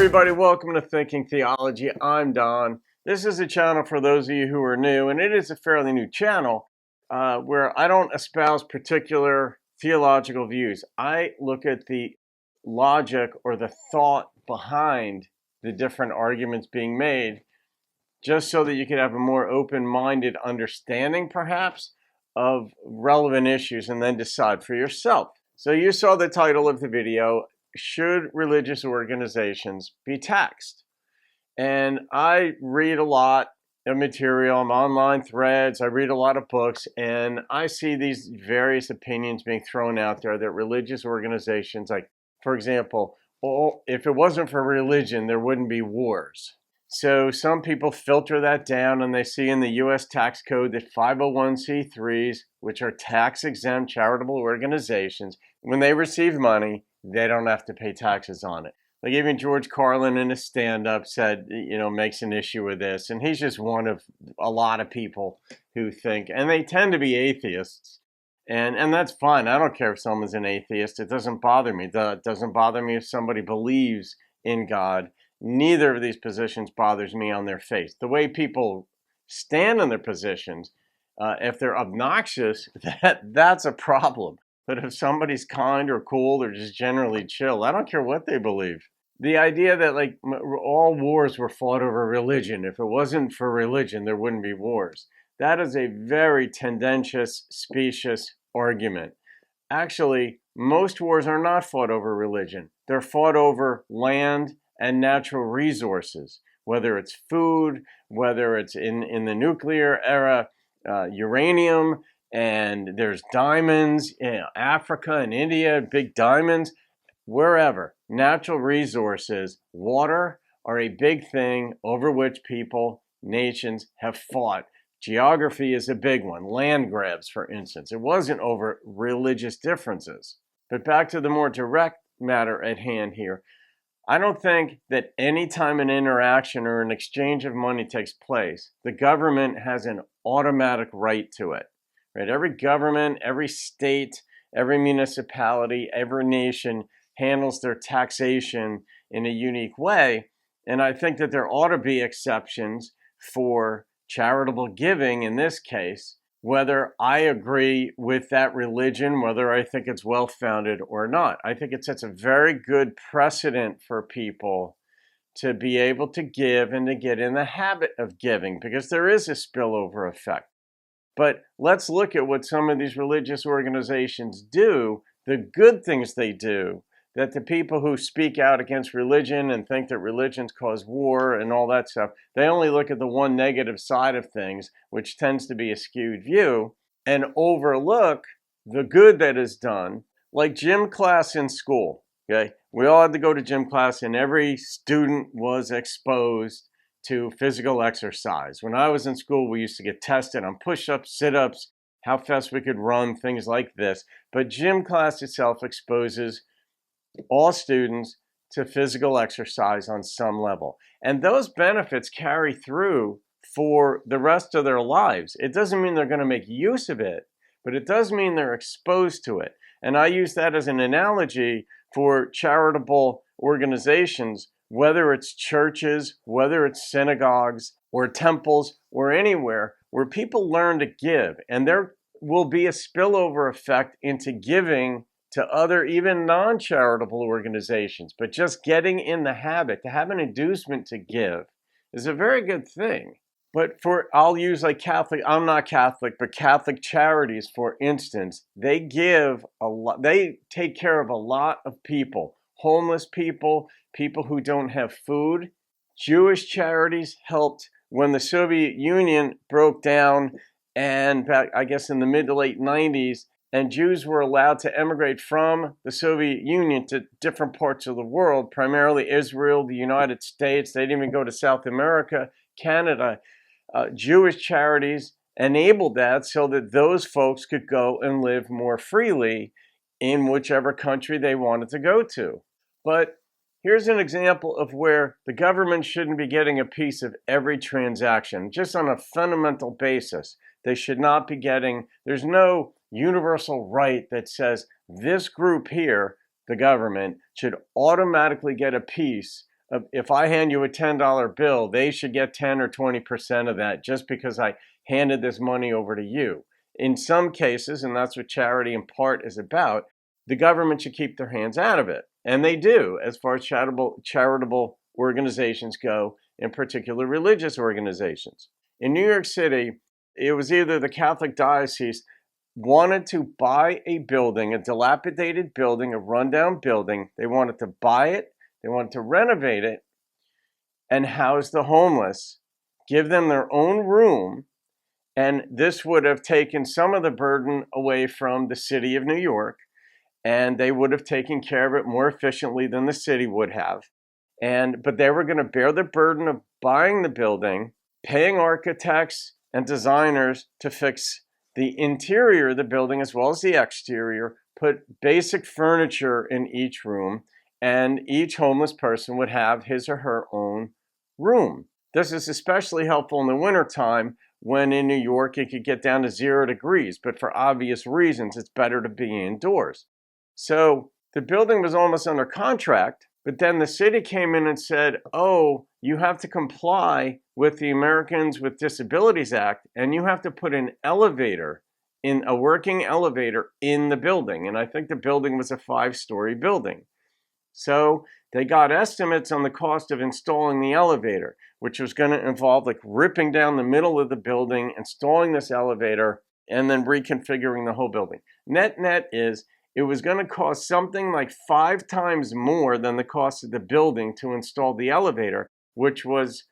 everybody, welcome to Thinking Theology. I'm Don. This is a channel for those of you who are new, and it is a fairly new channel where I don't espouse particular theological views. I look at the logic or the thought behind the different arguments being made, just so that you can have a more open-minded understanding, perhaps, of relevant issues and then decide for yourself. So you saw the title of the video, Should Religious Organizations Be Taxed? And I read a lot of material, I'm online threads, I read a lot of books, and I see these various opinions being thrown out there that religious organizations, like, for example, if it wasn't for religion, there wouldn't be wars. So some people filter that down and they see in the U.S. tax code that 501c3s, which are tax-exempt charitable organizations, when they receive money, they don't have to pay taxes on it. Like even George Carlin in his stand-up said, makes an issue with this. And he's just one of a lot of people who think, and they tend to be atheists. And that's fine. I don't care if someone's an atheist. It doesn't bother me. It doesn't bother me if somebody believes in God. Neither of these positions bothers me on their face. The way people stand in their positions, if they're obnoxious, that's a problem. But if somebody's kind or cool or just generally chill, I don't care what they believe. The idea that like all wars were fought over religion, if it wasn't for religion, there wouldn't be wars. That is a very tendentious, specious argument. Actually, most wars are not fought over religion. They're fought over land and natural resources, whether it's food, whether it's in the nuclear era, uranium, and there's diamonds, Africa and India, big diamonds, wherever. Natural resources, water are a big thing over which people, nations have fought. Geography is a big one, land grabs, for instance. It wasn't over religious differences. But back to the more direct matter at hand here. I don't think that any time an interaction or an exchange of money takes place, the government has an automatic right to it. Right? Every government, every state, every municipality, every nation handles their taxation in a unique way. And I think that there ought to be exceptions for charitable giving in this case, whether I agree with that religion, whether I think it's well-founded or not. I think it sets a very good precedent for people to be able to give and to get in the habit of giving, because there is a spillover effect. But let's look at what some of these religious organizations do, the good things they do, that the people who speak out against religion and think that religions cause war and all that stuff, they only look at the one negative side of things, which tends to be a skewed view, and overlook the good that is done, like gym class in school. Okay, we all had to go to gym class, and every student was exposed to physical exercise. When I was in school, we used to get tested on push-ups, sit-ups, how fast we could run, things like this. But gym class itself exposes all students to physical exercise on some level. And those benefits carry through for the rest of their lives. It doesn't mean they're going to make use of it, but it does mean they're exposed to it. And I use that as an analogy for charitable organizations, whether it's churches, whether it's synagogues or temples or anywhere where people learn to give. And there will be a spillover effect into giving to other, even non-charitable organizations. But just getting in the habit, to have an inducement to give, is a very good thing. But I'll use like Catholic, I'm not Catholic, but Catholic charities, for instance, they give a lot, they take care of a lot of people, homeless people, people who don't have food. Jewish charities helped when the Soviet Union broke down, and back, I guess in the mid to late 90s, and Jews were allowed to emigrate from the Soviet Union to different parts of the world, primarily Israel, the United States. They didn't even go to South America, Canada. Jewish charities enabled that so that those folks could go and live more freely in whichever country they wanted to go to. But here's an example of where the government shouldn't be getting a piece of every transaction, just on a fundamental basis. They should not be getting, there's no universal right that says this group here, the government, should automatically get a piece if I hand you a $10 bill, they should get 10 or 20% of that just because I handed this money over to you. In some cases, and that's what charity in part is about, the government should keep their hands out of it. And they do, as far as charitable organizations go, in particular religious organizations. In New York City, it was either the Catholic diocese wanted to buy a building, a dilapidated building, a rundown building. They wanted to buy it, they wanted to renovate it, and house the homeless, give them their own room, and this would have taken some of the burden away from the city of New York, and they would have taken care of it more efficiently than the city would have. But they were going to bear the burden of buying the building, paying architects and designers to fix the interior of the building as well as the exterior, put basic furniture in each room, and each homeless person would have his or her own room. This is especially helpful in the wintertime when in New York it could get down to 0 degrees, but for obvious reasons, it's better to be indoors. So the building was almost under contract, but then the city came in and said, oh, you have to comply with the Americans with Disabilities Act, and you have to put an elevator, in a working elevator in the building. And I think the building was a 5-story building. So they got estimates on the cost of installing the elevator, which was going to involve like ripping down the middle of the building, installing this elevator, and then reconfiguring the whole building. Net is it was going to cost something like 5 times more than the cost of the building to install the elevator, which was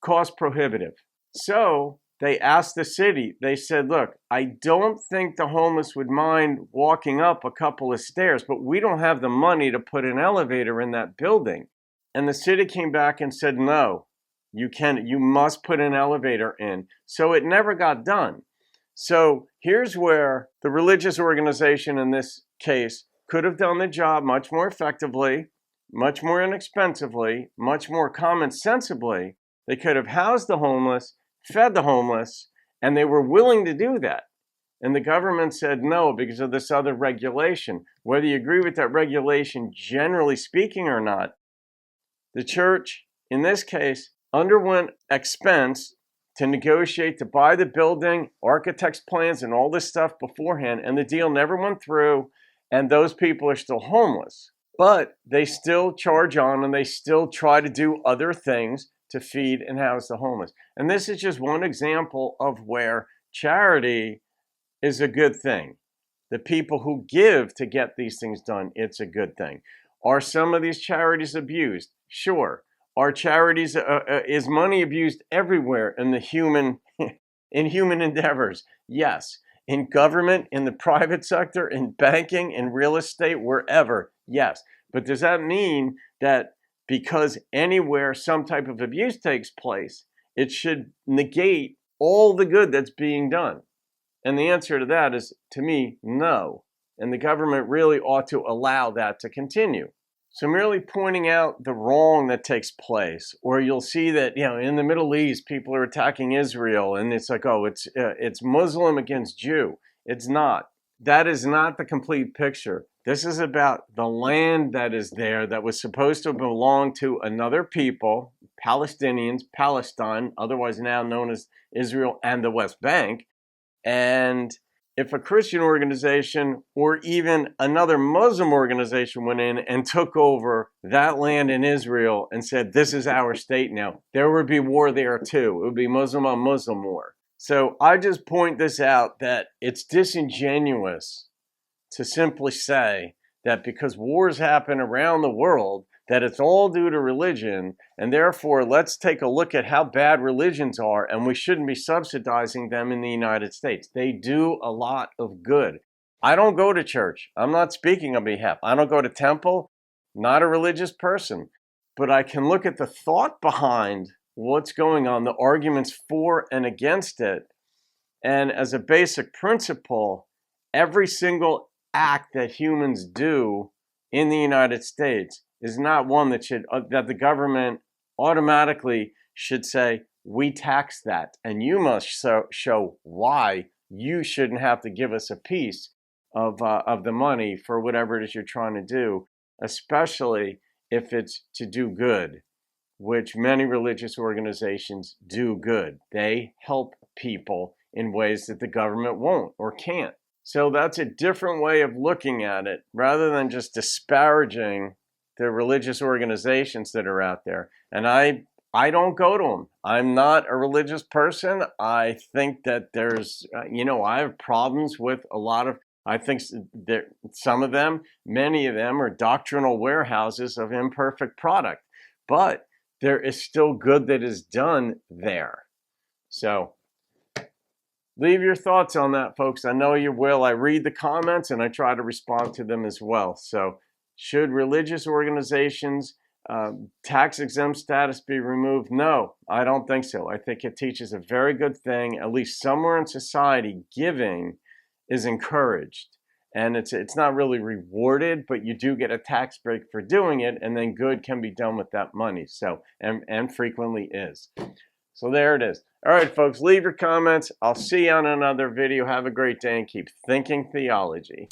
cost prohibitive. So they asked the city, they said, look, I don't think the homeless would mind walking up a couple of stairs, but we don't have the money to put an elevator in that building. And the city came back and said, no, you must put an elevator in. So it never got done. So here's where the religious organization in this case could have done the job much more effectively, much more inexpensively, much more common-sensibly. They could have housed the homeless, fed the homeless, and they were willing to do that. And the government said no because of this other regulation. Whether you agree with that regulation, generally speaking or not, the church, in this case, underwent expense to negotiate, to buy the building, architect's plans, and all this stuff beforehand, and the deal never went through, and those people are still homeless. But they still charge on, and they still try to do other things to feed and house the homeless. And this is just one example of where charity is a good thing. The people who give to get these things done, it's a good thing. Are some of these charities abused? Sure. Are charities, is money abused everywhere in the human endeavors? Yes. In government, in the private sector, in banking, in real estate, wherever? Yes. But does that mean that because anywhere some type of abuse takes place, it should negate all the good that's being done? And the answer to that is, to me, no. And the government really ought to allow that to continue. So merely pointing out the wrong that takes place, or you'll see that, in the Middle East, people are attacking Israel, and it's like, oh, it's Muslim against Jew. It's not. That is not the complete picture. This is about the land that is there that was supposed to belong to another people, Palestinians, Palestine, otherwise now known as Israel and the West Bank. And if a Christian organization or even another Muslim organization went in and took over that land in Israel and said, this is our state now, there would be war there too. It would be Muslim on Muslim war. So I just point this out that it's disingenuous to simply say that because wars happen around the world, that it's all due to religion, and therefore let's take a look at how bad religions are, and we shouldn't be subsidizing them in the United States. They do a lot of good. I don't go to church. I'm not speaking on behalf. I don't go to temple, not a religious person. But I can look at the thought behind what's going on, the arguments for and against it, and as a basic principle, every single act that humans do in the United States is not one that the government automatically should say, we tax that, and you must show why you shouldn't have to give us a piece of the money for whatever it is you're trying to do, especially if it's to do good. which many religious organizations do good. They help people in ways that the government won't or can't. So that's a different way of looking at it, rather than just disparaging the religious organizations that are out there. And I don't go to them. I'm not a religious person. I think that there's, I have problems with a lot of, I think that some of them, many of them are doctrinal warehouses of imperfect product. But there is still good that is done there. So leave your thoughts on that, folks. I know you will. I read the comments and I try to respond to them as well. So should religious organizations' tax-exempt status be removed? No, I don't think so. I think it teaches a very good thing. At least somewhere in society, giving is encouraged. And it's not really rewarded, but you do get a tax break for doing it, and then good can be done with that money. So, and frequently is. So there it is. All right, folks, leave your comments. I'll see you on another video. Have a great day and keep thinking theology.